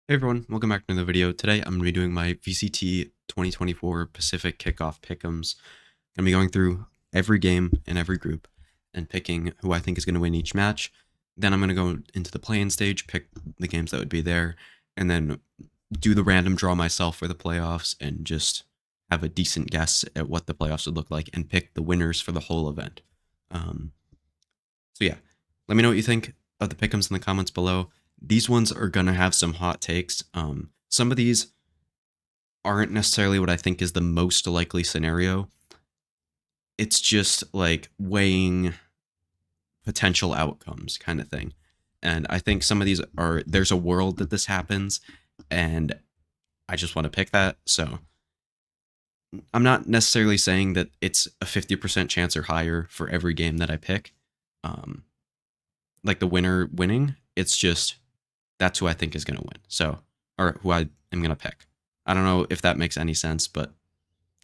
Hey everyone, welcome back to another video. Today I'm going to be doing my VCT 2024 Pacific Kickoff Pickems. I'm going to be going through every game in every group and picking who I think is going to win each match. Then I'm going to go into the play-in stage, pick the games that would be there, and then do the random draw myself for the playoffs and just have a decent guess at what the playoffs would look like and pick the winners for the whole event. Um, so yeah, let me know what you think of the pick'ems in the comments below. These ones are gonna have some hot takes. Some of these aren't necessarily what I think is the most likely scenario. It's just like weighing potential outcomes kind of thing. And I think some of these are, there's a world that this happens, and I just want to pick that. So I'm not necessarily saying that it's a 50% chance or higher for every game that I pick. Um, like the winner winning, it's just that's who I think is going to win. So, or who I am going to pick. I don't know if that makes any sense, but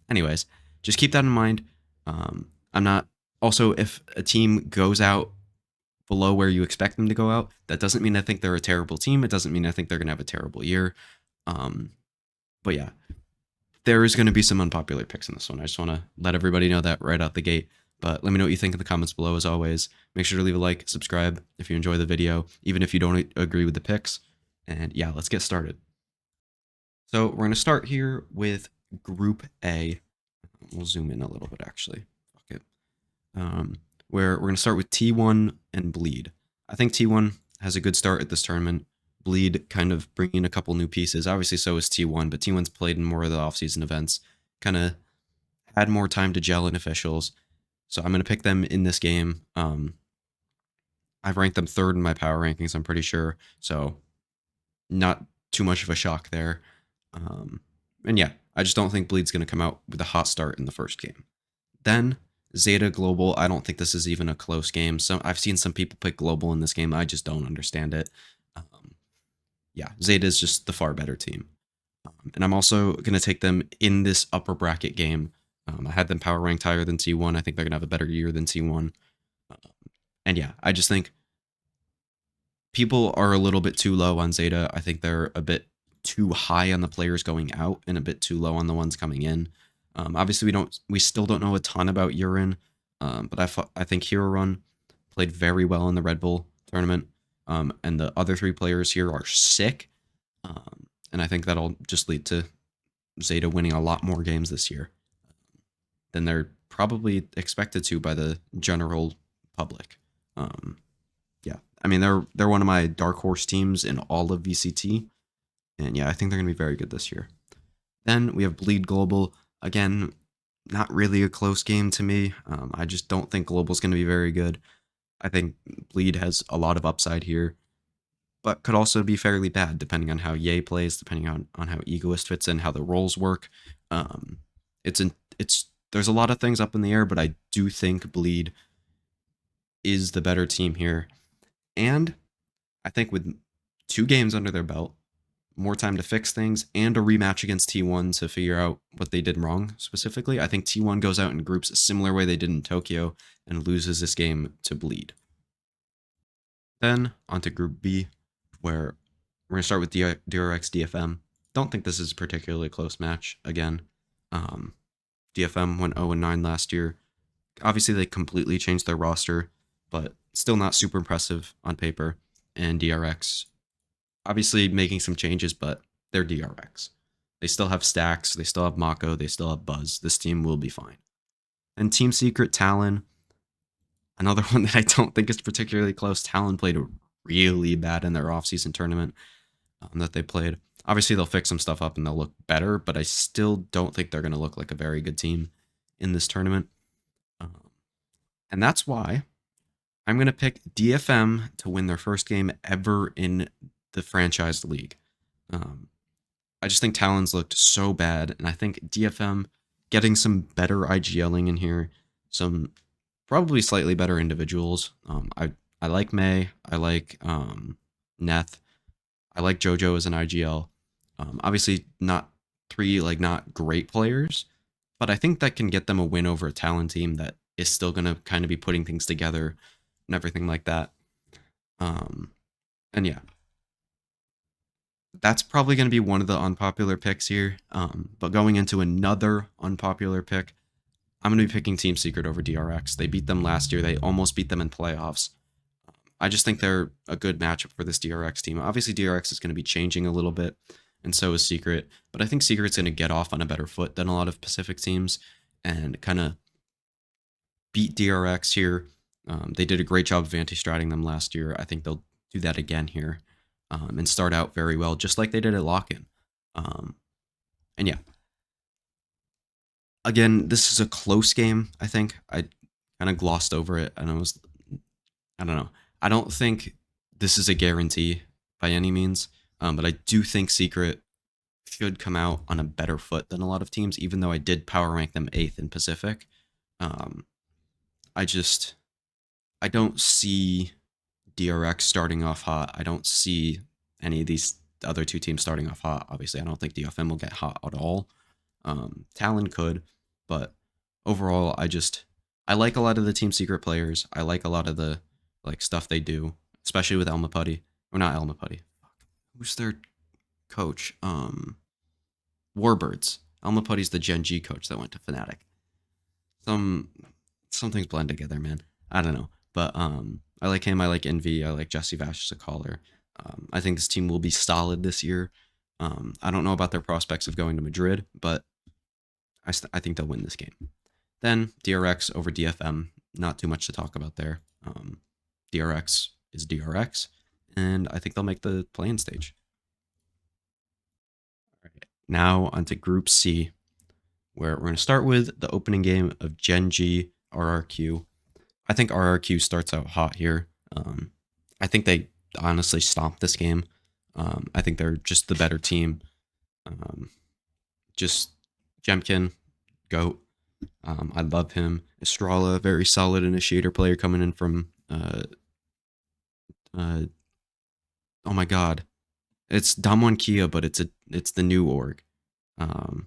anyways, just keep that in mind. I'm not, also, if a team goes out below where you expect them to go out, that doesn't mean I think they're a terrible team. It doesn't mean I think they're going to have a terrible year. But yeah, there is going to be some unpopular picks in this one. I just want to let everybody know that right out the gate. But let me know what you think in the comments below, as always. Make sure to leave a like, subscribe if you enjoy the video, even if you don't agree with the picks. And yeah, let's get started. So we're going to start here with Group A. We'll zoom in a little bit, actually. Fuck it. Where we're going to start with T1 and Bleed. I think T1 has a good start at this tournament. Bleed kind of bringing a couple new pieces. Obviously, so is T1, but T1's played in more of the offseason events. Kind of had more time to gel in officials. So I'm going to pick them in this game. I've ranked them third in my power rankings, I'm pretty sure. So not too much of a shock there. And yeah, I just don't think Bleed's going to come out with a hot start in the first game. Then Zeta Global, I don't think this is even a close game. I've seen some people pick Global in this game. I just don't understand it. Yeah, Zeta is just the far better team. And I'm also going to take them in this upper bracket game. I had them power ranked higher than T1. I think they're going to have a better year than T1. And yeah, I just think people are a little bit too low on Zeta. I think they're a bit too high on the players going out and a bit too low on the ones coming in. Obviously, we still don't know a ton about Urine, but I think Hero Run played very well in the Red Bull tournament, and the other three players here are sick, and I think that'll just lead to Zeta winning a lot more games this year than they're probably expected to by the general public. Yeah, I mean they're one of my dark horse teams in all of VCT, and yeah, I think they're gonna be very good this year. Then we have Bleed Global. Again, not really a close game to me. I just don't think Global's going to be very good. I think Bleed has a lot of upside here, but could also be fairly bad depending on how Ye plays, depending on how Egoist fits in, how the roles work. There's a lot of things up in the air, but I do think Bleed is the better team here. And I think with 2 games under their belt, more time to fix things, and a rematch against T1 to figure out what they did wrong specifically, I think T1 goes out in groups a similar way they did in Tokyo and loses this game to Bleed. Then onto Group B, where we're going to start with DRX DFM. Don't think this is a particularly close match again. DFM went 0-9 last year. Obviously, they completely changed their roster, but still not super impressive on paper. And DRX obviously making some changes, but they're DRX. They still have Stacks, they still have Mako, they still have Buzz. This team will be fine. And Team Secret Talon, another one that I don't think is particularly close. Talon played really bad in their offseason tournament that they played. Obviously, they'll fix some stuff up and they'll look better, but I still don't think they're going to look like a very good team in this tournament. And that's why I'm going to pick DFM to win their first game ever in the franchise league. I just think Talon's looked so bad, and I think DFM getting some better IGLing in here, some probably slightly better individuals. I like May, I like Neth, I like JoJo as an IGL. Obviously not not great players, but I think that can get them a win over a Talon team that is still going to kind of be putting things together and everything like that. And yeah. that's probably going to be one of the unpopular picks here. But going into another unpopular pick, I'm going to be picking Team Secret over DRX. They beat them last year. They almost beat them in playoffs. I just think they're a good matchup for this DRX team. Obviously, DRX is going to be changing a little bit, and so is Secret. But I think Secret's going to get off on a better foot than a lot of Pacific teams and kind of beat DRX here. They did a great job of anti-stratting them last year. I think they'll do that again here and start out very well, just like they did at Lock-In. And yeah, again, this is a close game, I think. I kind of glossed over it, and I don't know. I don't think this is a guarantee by any means, but I do think Secret should come out on a better foot than a lot of teams, even though I did power rank them 8th in Pacific. I don't see DRX starting off hot. I don't see any of these other two teams starting off hot. Obviously, I don't think DFM will get hot at all. Talon could, but overall, I like a lot of the Team Secret players. I like a lot of the stuff they do, especially with Elma Putty. Or not Elma Putty. Who's their coach? Warbirds. Elma Putty's the Gen G coach that went to Fnatic. Some things blend together, man. I don't know. But I like him. I like Envy. I like Jesse Vash as a caller. I think this team will be solid this year. I don't know about their prospects of going to Madrid, but I think they'll win this game. Then DRX over DFM. Not too much to talk about there. DRX is DRX, and I think they'll make the play-in stage. All right, now onto Group C, where we're going to start with the opening game of Gen G RRQ. I think RRQ starts out hot here. I think they honestly stomp this game. I think they're just the better team. Just Jemkin, GOAT. I love him. Estrella, very solid initiator player coming in from oh my god. It's Damwon Kia, but it's the new org. I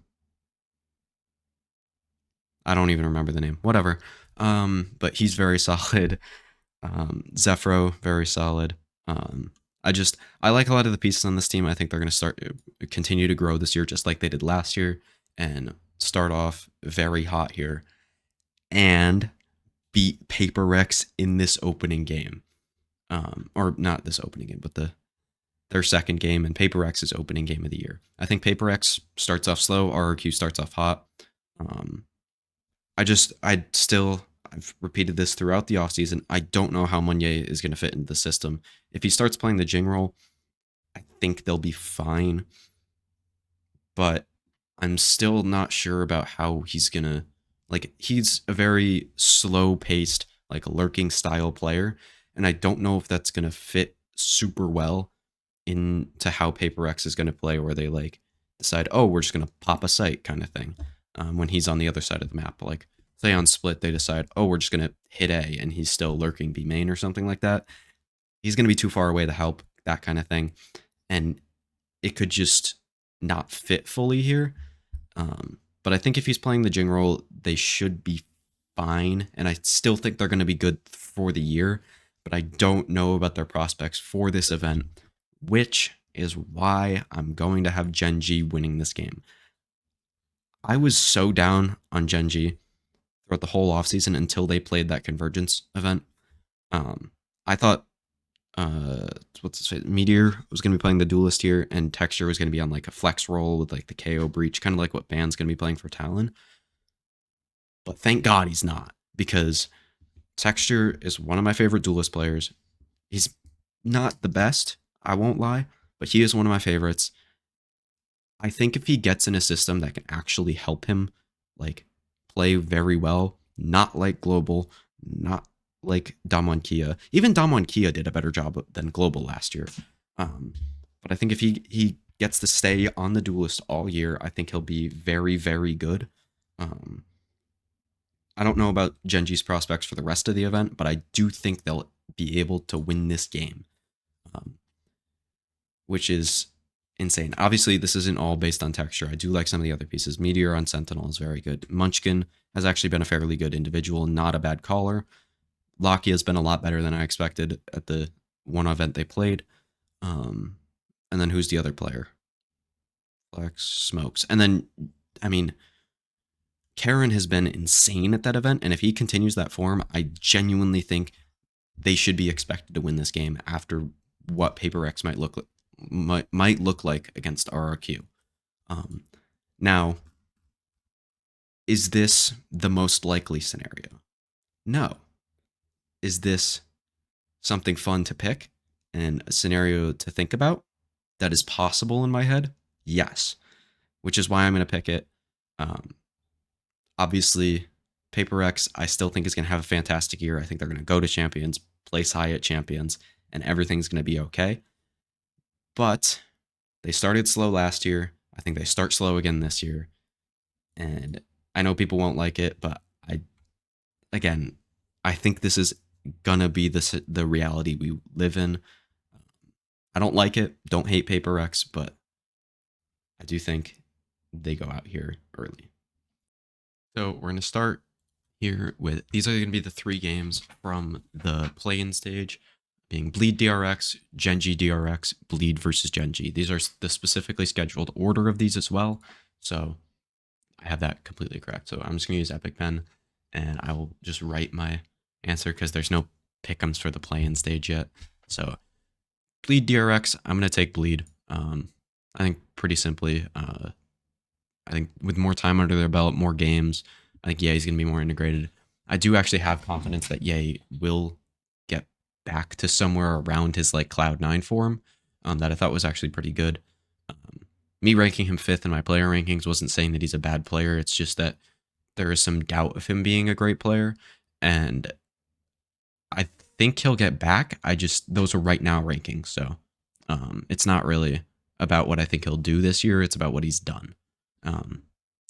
don't even remember the name. Whatever. But he's very solid. Zephyro, very solid. I like a lot of the pieces on this team. I think they're going to continue to grow this year, just like they did last year, and start off very hot here, and beat Paper Rex in this opening game. Or not this opening game, but their second game, and Paper Rex's opening game of the year. I think Paper Rex starts off slow, RRQ starts off hot. I've repeated this throughout the offseason. I don't know how Meunier is going to fit into the system. If he starts playing the Jing role, I think they'll be fine. But I'm still not sure about how he's going to... he's a very slow-paced, lurking style player. And I don't know if that's going to fit super well into how Paper X is going to play, where they, decide, oh, we're just going to pop a site kind of thing. When he's on the other side of the map. Say on split, they decide, oh, we're just going to hit A, and he's still lurking B main or something like that. He's going to be too far away to help, that kind of thing. And it could just not fit fully here. But I think if he's playing the Jing role, they should be fine. And I still think they're going to be good for the year. But I don't know about their prospects for this event, which is why I'm going to have Gen G winning this game. I was so down on Gen G throughout the whole offseason until they played that Convergence event. I thought Meteor was going to be playing the Duelist here, and Texture was going to be on a flex role with the KO breach, kind of like what Ban's going to be playing for Talon. But thank God he's not, because Texture is one of my favorite Duelist players. He's not the best, I won't lie, but he is one of my favorites. I think if he gets in a system that can actually help him play very well, not like Global, not like Damwon Kia. Even Damwon Kia did a better job than Global last year. But I think if he gets to stay on the Duelist all year, I think he'll be very, very good. I don't know about Gen G's prospects for the rest of the event, but I do think they'll be able to win this game, which is insane. Obviously, this isn't all based on Texture. I do like some of the other pieces. Meteor on Sentinel is very good. Munchkin has actually been a fairly good individual, not a bad caller. Locky has been a lot better than I expected at the one event they played. And then who's the other player? Flex, Smokes. And then, I mean, Karen has been insane at that event. And if he continues that form, I genuinely think they should be expected to win this game after what Paper X might look like against RRQ. Now, is this the most likely scenario? No. Is this something fun to pick and a scenario to think about that is possible in my head? Yes. Which is why I'm going to pick it. Obviously, Paper X, I still think is going to have a fantastic year. I think they're going to go to Champions, place high at Champions, and everything's going to be okay. But they started slow last year. I think they start slow again this year. And I know people won't like it, but I think this is going to be the reality we live in. I don't like it. Don't hate Paper X, but I do think they go out here early. So we're going to start here with, these are going to be the 3 games from the play-in stage, being Bleed DRX, Genji DRX, Bleed versus Genji. These are the specifically scheduled order of these as well. So I have that completely correct. So I'm just going to use Epic Pen, and I will just write my answer because there's no Pickems for the play-in stage yet. So Bleed DRX, I'm going to take Bleed. I think pretty simply, I think with more time under their belt, more games, I think Ye's going to be more integrated. I do actually have confidence that Ye will get back to somewhere around his like Cloud9 form that I thought was actually pretty good. Me ranking him 5th in my player rankings wasn't saying that he's a bad player. It's just that there is some doubt of him being a great player. And I think he'll get back. Those are right now rankings. So it's not really about what I think he'll do this year. It's about what he's done.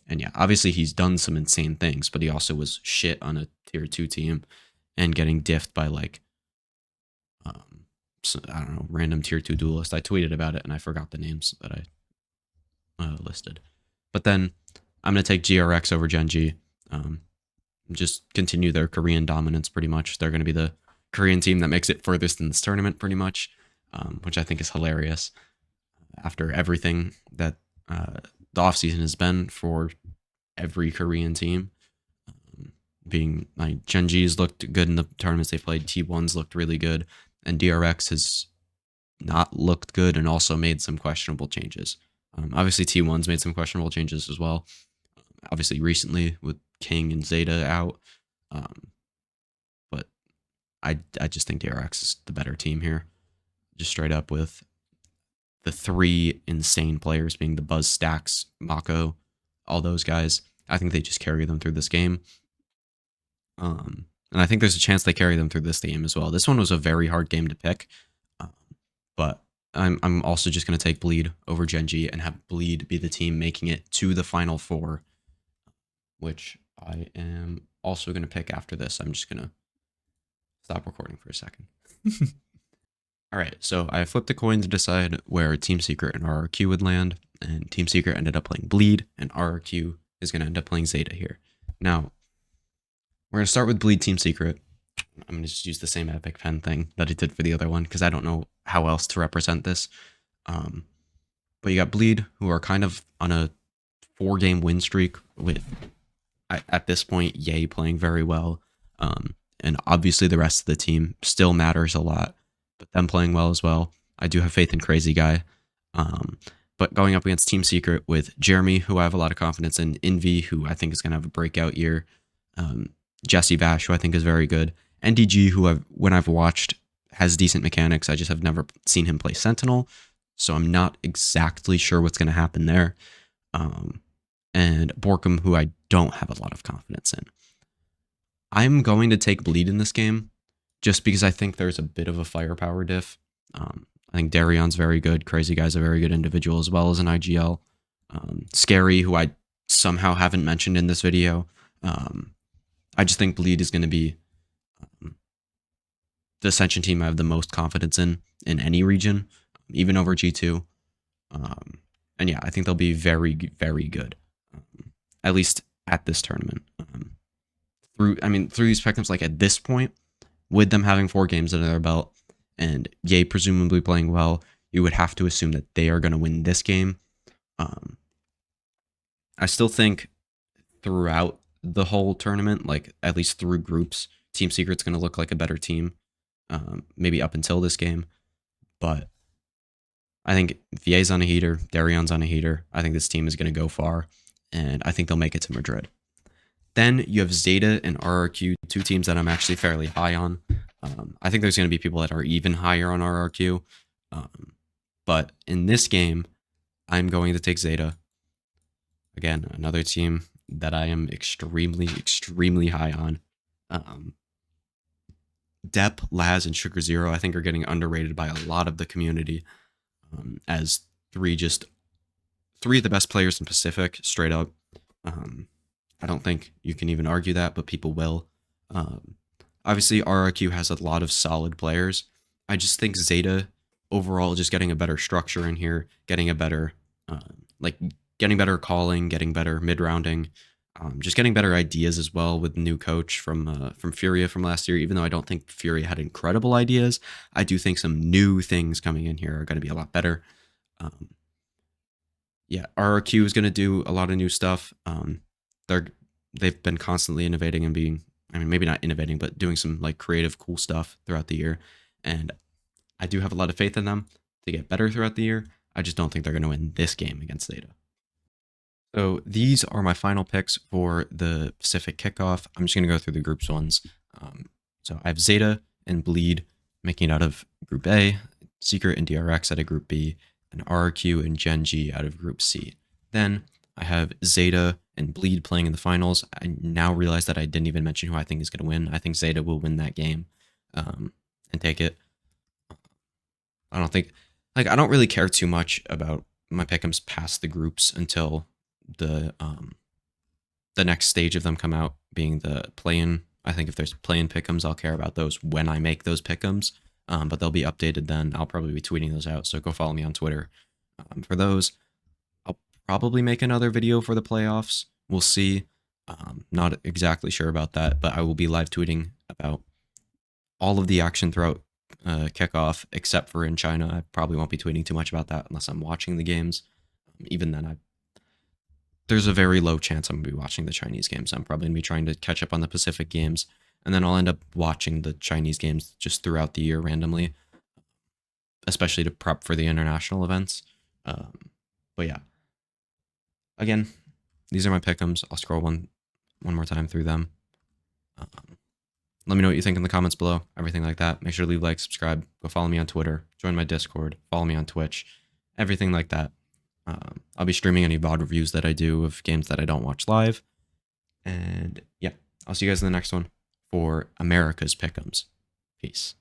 And yeah, obviously he's done some insane things, but he also was shit on a tier 2 team and getting diffed by like, I don't know, random tier 2 duelist. I tweeted about it and I forgot the names that I listed. But then I'm going to take GRX over Genji. Just continue their Korean dominance pretty much. They're going to be the Korean team that makes it furthest in this tournament pretty much, which I think is hilarious after everything that the offseason has been for every Korean team. Being like Genji's looked good in the tournaments they played, T1's looked really good, and DRX has not looked good and also made some questionable changes. Obviously T1's made some questionable changes as well. Obviously recently with King and Zeta out. But I just think DRX is the better team here. Just straight up with the 3 insane players being the Buzz, Stacks, Mako, all those guys. I think they just carry them through this game. And I think there's a chance they carry them through this game as well. This one was a very hard game to pick. But I'm also just going to take Bleed over Genji and have Bleed be the team making it to the Final 4, which I am also going to pick after this. I'm just going to stop recording for a second. All right, so I flipped a coin to decide where Team Secret and RRQ would land, and Team Secret ended up playing Bleed, and RRQ is going to end up playing Zeta here. Now, we're going to start with Bleed Team Secret. I'm going to just use the same Epic Pen thing that I did for the other one, because I don't know how else to represent this. But you got Bleed, who are kind of on a 4-game win streak with, at this point, Ye playing very well. And obviously the rest of the team still matters a lot, but them playing well as well. I do have faith in Crazy Guy. But going up against Team Secret with Jeremy, who I have a lot of confidence in, Envy, who I think is going to have a breakout year, Jesse Vash, who I think is very good, NDG, who when I've watched has decent mechanics. I just have never seen him play Sentinel, so I'm not exactly sure what's going to happen there. And Borkum, who I don't have a lot of confidence in. I'm going to take Bleed in this game just because I think there's a bit of a firepower diff. I think Darion's very good. Crazy Guy's a very good individual as well as an IGL. Scary, who I somehow haven't mentioned in this video. I just think Bleed is going to be the Ascension team I have the most confidence in any region, even over G2. And yeah, I think they'll be very, very good, at least at this tournament. Through these Pickems, like at this point, with them having 4 games under their belt, and Ye presumably playing well, you would have to assume that they are going to win this game. I still think throughout the whole tournament, like at least through groups, Team Secret's going to look like a better team, maybe up until this game. But I think VA's on a heater, Darion's on a heater. I think this team is going to go far, and I think they'll make it to Madrid. Then you have Zeta and RRQ, two teams that I'm actually fairly high on. I think there's going to be people that are even higher on RRQ. But in this game, I'm going to take Zeta. Again, another team that I am extremely, extremely high on. Depp, Laz, and Sugar Zero, I think, are getting underrated by a lot of the community as three of the best players in Pacific, straight up. I don't think you can even argue that, but people will. Obviously, RRQ has a lot of solid players. I just think Zeta overall just getting a better structure in here, getting a better getting better calling, getting better mid-rounding, just getting better ideas as well with the new coach from Furia from last year. Even though I don't think Furia had incredible ideas, I do think some new things coming in here are going to be a lot better. Yeah, RRQ is going to do a lot of new stuff. They've been constantly innovating and being, I mean, maybe not innovating, but doing some like creative, cool stuff throughout the year. And I do have a lot of faith in them to get better throughout the year. I just don't think they're going to win this game against Zeta. So these are my final picks for the Pacific Kickoff. I'm just going to go through the groups ones. So I have Zeta and Bleed making it out of Group A, Secret and DRX out of Group B, and RRQ and Gen G out of Group C. Then I have Zeta and Bleed playing in the finals. I now realize that I didn't even mention who I think is going to win. I think Zeta will win that game and take it. I don't really care too much about my Pickems past the groups until the next stage of them come out, being the play-in. I think if there's play-in Pickems, I'll care about those when I make those Pickems, but they'll be updated then. I'll probably be tweeting those out, so go follow me on Twitter for those. I'll probably make another video for the playoffs. We'll see. Not exactly sure about that, but I will be live tweeting about all of the action throughout Kickoff, except for in China. I probably won't be tweeting too much about that unless I'm watching the games. Even then, there's a very low chance I'm going to be watching the Chinese games. I'm probably going to be trying to catch up on the Pacific games, and then I'll end up watching the Chinese games just throughout the year randomly, especially to prep for the international events. But yeah, again, these are my Pickems. I'll scroll one more time through them. Let me know what you think in the comments below, everything like that. Make sure to leave a like, subscribe, go follow me on Twitter, join my Discord, follow me on Twitch, everything like that. I'll be streaming any VOD reviews that I do of games that I don't watch live. And yeah, I'll see you guys in the next one for America's Pickems. Peace.